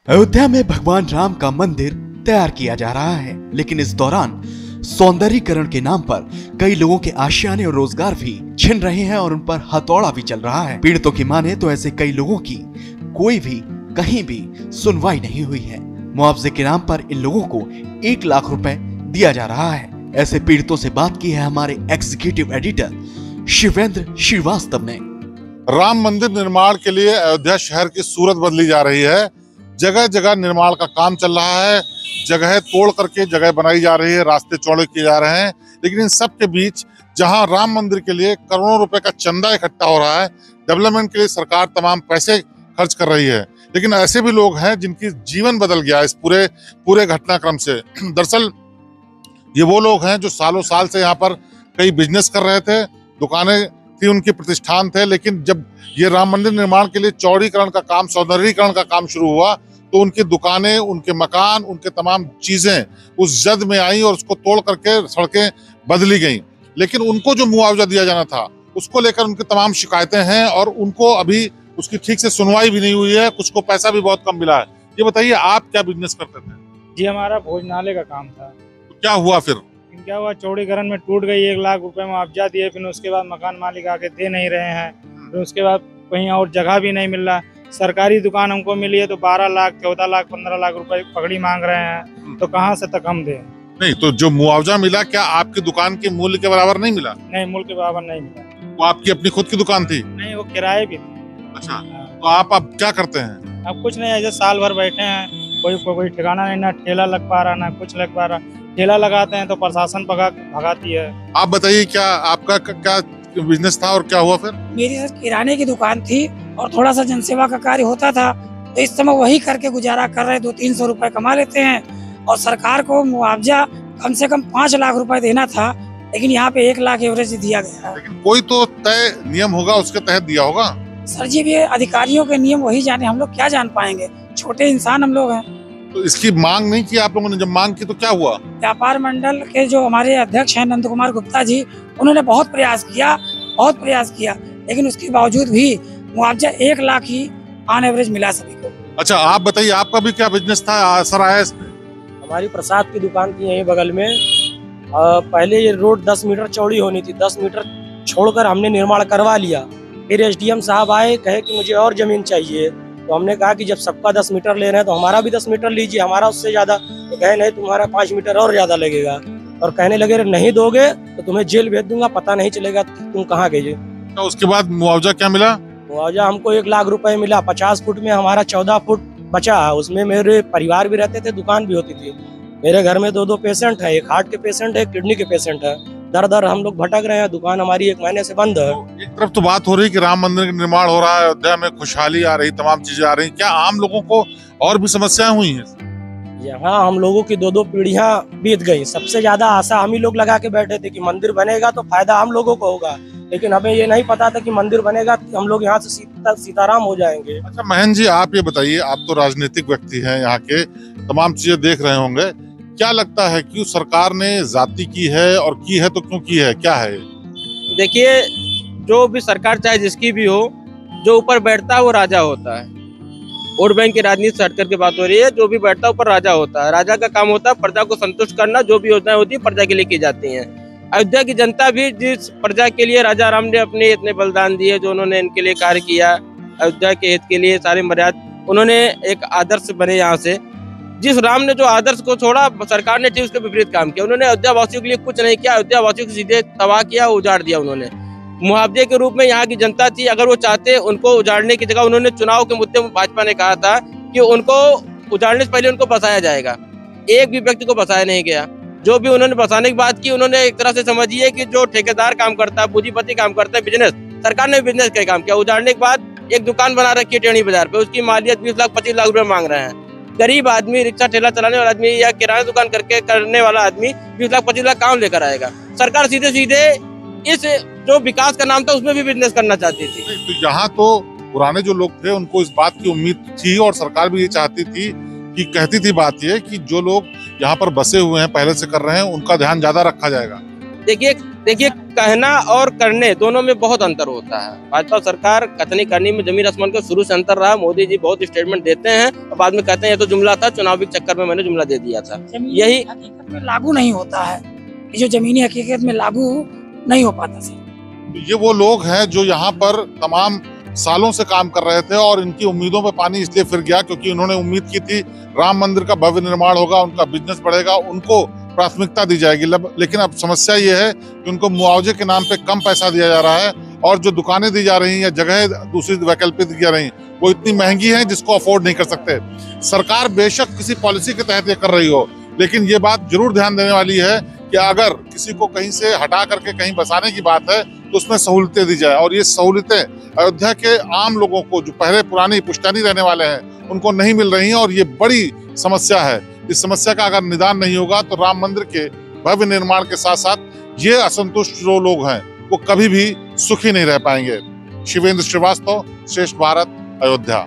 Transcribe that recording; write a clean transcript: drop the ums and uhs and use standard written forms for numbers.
अयोध्या में भगवान राम का मंदिर तैयार किया जा रहा है, लेकिन इस दौरान सौंदर्यीकरण के नाम पर कई लोगों के आशियाने और रोजगार भी छिन रहे हैं और उन पर हथौड़ा भी चल रहा है। पीड़ितों की माने तो ऐसे कई लोगों की कोई भी कहीं भी सुनवाई नहीं हुई है। मुआवजे के नाम पर इन लोगों को 1 लाख रुपए दिया जा रहा है। ऐसे पीड़ितों से बात की है हमारे एग्जीक्यूटिव एडिटर शिवेंद्र श्रीवास्तव ने। राम मंदिर निर्माण के लिए अयोध्या शहर की सूरत बदली जा रही है। जगह जगह निर्माण का काम चल रहा है, जगह तोड़ करके जगह बनाई जा रही है, रास्ते चौड़े किए जा रहे हैं। लेकिन इन सब के बीच जहां राम मंदिर के लिए करोड़ों रुपए का चंदा इकट्ठा हो रहा है, डेवलपमेंट के लिए सरकार तमाम पैसे खर्च कर रही है, लेकिन ऐसे भी लोग हैं जिनकी जीवन बदल गया इस पूरे घटनाक्रम से। दरअसल ये वो लोग हैं जो सालों साल से यहाँ पर कई बिजनेस कर रहे थे, दुकानें थी, उनके प्रतिष्ठान थे, लेकिन जब ये राम मंदिर निर्माण के लिए चौड़ीकरण का काम, सौंदर्यीकरण का काम शुरू हुआ तो उनकी दुकानें, उनके मकान, उनके तमाम चीजें उस जद में आई और उसको तोड़ करके सड़कें बदली गई। लेकिन उनको जो मुआवजा दिया जाना था उसको लेकर उनकी तमाम शिकायतें हैं और उनको अभी उसकी ठीक से सुनवाई भी नहीं हुई है। कुछ को पैसा भी बहुत कम मिला है। ये बताइए, आप क्या बिजनेस करते थे? जी, हमारा भोजनालय का काम था। तो क्या हुआ फिर? क्या हुआ, चौड़ीकरण में टूट गई, 1 लाख रुपए मुआवजा दिए, फिर उसके बाद मकान मालिक आके दे नहीं रहे हैं। फिर उसके बाद कहीं और जगह भी नहीं मिल रहा। सरकारी दुकान हमको मिली है तो 12 लाख, 14 लाख, 15 लाख रुपए पकड़ी मांग रहे हैं, तो कहाँ से तक हम दें? नहीं, तो जो मुआवजा मिला क्या आपकी दुकान के मूल्य के बराबर नहीं मिला? नहीं, मूल्य के बराबर नहीं मिला। वो आपकी अपनी खुद की दुकान थी? नहीं, वो किराए भी थी। अच्छा, तो आप अब क्या करते हैं? अब कुछ नहीं, ऐसे साल भर बैठे हैं, कोई ठिकाना नहीं, ना ठेला लग पा रहा ना कुछ लग पा रहा। ठेला लगाते हैं तो प्रशासन भगाती है। आप बताइए, क्या आपका क्या बिजनेस था और क्या हुआ फिर? मेरी सर किराने की दुकान थी और थोड़ा सा जनसेवा का कार्य होता था, तो इस समय वही करके गुजारा कर रहे। 200-300 रुपए कमा लेते हैं और सरकार को मुआवजा कम से कम 5 लाख रुपए देना था, लेकिन यहाँ पे 1 लाख एवरेज दिया गया है। लेकिन कोई तो तय नियम होगा, उसके तहत दिया होगा। सर जी, ये अधिकारियों के नियम वही जाने, हम लोग क्या जान पाएंगे, छोटे इंसान हम लोग हैं। तो इसकी मांग नहीं की आप लोगों ने? जब मांग की तो क्या हुआ? व्यापार मंडल के जो हमारे अध्यक्ष हैं नंद कुमार गुप्ता जी, उन्होंने बहुत प्रयास किया, लेकिन उसके बावजूद भी मुआवजा 1 लाख ही ऑन एवरेज मिला सभी को। अच्छा, आप बताइए, आपका भी क्या बिजनेस था? असर आया इसमें? हमारी प्रसाद की दुकान थी यहीं बगल में। पहले ये रोड 10 मीटर चौड़ी होनी थी, 10 मीटर छोड़कर हमने निर्माण करवा लिया। फिर एसडीएम साहब आए, कहे कि मुझे और जमीन चाहिए, तो हमने कहा कि जब सबका 10 मीटर ले रहे हैं तो हमारा भी 10 मीटर लीजिए, हमारा उससे ज्यादा। तो कहे नहीं, तुम्हारा 5 मीटर और ज्यादा लगेगा, और कहने लगे नहीं दोगे तो तुम्हें जेल भेज दूंगा, पता नहीं चलेगा तुम कहाँ गए। तो उसके बाद मुआवजा क्या मिला? मुआवजा हमको 1 लाख रुपए मिला। 50 फुट में हमारा 14 फुट बचा, उसमें मेरे परिवार भी रहते थे, दुकान भी होती थी। मेरे घर में 2 पेशेंट है, एक हार्ट के पेशेंट है, एक किडनी के पेशेंट है। दर हम लोग भटक रहे हैं, दुकान हमारी 1 महीने से बंद है। तो एक तरफ तो बात हो रही कि राम मंदिर का निर्माण हो रहा है, अयोध्या में खुशहाली आ रही, तमाम चीजें आ रही, क्या आम लोगों को और भी समस्याएं हुई हैं? यहाँ हम लोगों की 2 पीढ़ियां बीत गई। सबसे ज्यादा आशा हम ही लोग लगा के बैठे थे कि मंदिर बनेगा तो फायदा हम लोगों को होगा, लेकिन हमें ये नहीं पता था कि मंदिर बनेगा तो हम लोग यहाँ से सीताराम हो जाएंगे। अच्छा महेंद्र जी, आप ये बताइए, आप तो राजनीतिक व्यक्ति हैं, यहाँ के तमाम चीजें देख रहे होंगे, क्या लगता है कि सरकार ने जाति की है, और की है तो क्यों की है, क्या है? देखिए, जो भी सरकार चाहे जिसकी भी हो, जो ऊपर बैठता है वो राजा होता है। वोट बैंक की राजनीति से हटकर के बात हो रही है। जो भी बैठता है ऊपर राजा होता है। राजा का काम होता है प्रजा को संतुष्ट करना। जो भी योजनाएं होती है प्रजा के लिए की जाती हैं। अयोध्या की जनता भी जिस प्रजा के लिए राजा राम ने अपने इतने बलिदान दिए, जो उन्होंने इनके लिए कार्य किया, अयोध्या के हित के लिए सारे मर्यादा, उन्होंने एक आदर्श बने। यहाँ से जिस राम ने जो आदर्श को छोड़ा, सरकार ने ठीक उसके विपरीत काम किया। उन्होंने अयोध्या वासियों के लिए कुछ नहीं किया, अयोध्या वासियों को सीधे तबाह किया, उजाड़ दिया उन्होंने। मुआवजे के रूप में यहाँ की जनता थी, अगर वो चाहते उनको उजाड़ने की जगह, उन्होंने चुनाव के मुद्दे में भाजपा ने कहा था कि उनको उजाड़ने से पहले उनको बसाया जाएगा। एक भी व्यक्ति को बसाया नहीं गया। जो भी उन्होंने बसाने की बात की, उन्होंने एक तरह से समझिए कि जो ठेकेदार काम करता है, पूंजीपति काम करता है, बिजनेस, सरकार ने बिजनेस का काम किया। उजाड़ने के बाद एक दुकान बना रखी है टेढ़ी बाजार पे, उसकी मालियत 20 लाख 25 लाख रुपए मांग रहे हैं। गरीब आदमी, रिक्शा ठेला चलाने वाला आदमी या किराना दुकान करने वाला आदमी 20 लाख 25 लाख काम लेकर आएगा। सरकार सीधे सीधे इस जो विकास का नाम था उसमें भी बिजनेस करना चाहती थी। तो यहाँ तो पुराने जो लोग थे उनको इस बात की उम्मीद थी, और सरकार भी ये चाहती थी कि कहती थी बात ये कि जो लोग यहाँ पर बसे हुए हैं, पहले से कर रहे हैं, उनका ध्यान ज्यादा रखा जाएगा। देखिए कहना और करने दोनों में बहुत अंतर होता है। भाजपा सरकार कथनी करनी में जमीन आसमान का शुरू से अंतर रहा। मोदी जी बहुत स्टेटमेंट देते हैं और बाद में कहते हैं ये तो जुमला था, चुनावी चक्कर में मैंने जुमला दे दिया था। यही हकीकत में लागू नहीं होता है, ये जो जमीनी हकीकत में लागू नहीं हो पाता सर। ये वो लोग हैं जो यहाँ पर तमाम सालों से काम कर रहे थे और इनकी उम्मीदों पे पानी इसलिए फिर गया क्योंकि उन्होंने उम्मीद की थी राम मंदिर का भव्य निर्माण होगा, उनका बिजनेस बढ़ेगा, उनको प्राथमिकता दी जाएगी। लेकिन अब समस्या ये है कि उनको मुआवजे के नाम पे कम पैसा दिया जा रहा है और जो दुकानें दी जा रही हैं या जगह दूसरी वैकल्पिक दी जा रही हैं वो इतनी महंगी हैं जिसको अफोर्ड नहीं कर सकते। सरकार बेशक किसी पॉलिसी के तहत ये कर रही हो, लेकिन ये बात जरूर ध्यान देने वाली है कि अगर किसी को कहीं से हटा करके कहीं बसाने की बात है तो उसमें सहूलतें दी जाए। और ये सहूलतें अयोध्या के आम लोगों को जो पहले पुरानी पुश्तैनी रहने वाले हैं उनको नहीं मिल रही हैं और ये बड़ी समस्या है। इस समस्या का अगर निदान नहीं होगा तो राम मंदिर के भव्य निर्माण के साथ साथ ये असंतुष्ट जो लोग हैं वो कभी भी सुखी नहीं रह पाएंगे। शिवेंद्र श्रीवास्तव, श्रेष्ठ भारत, अयोध्या।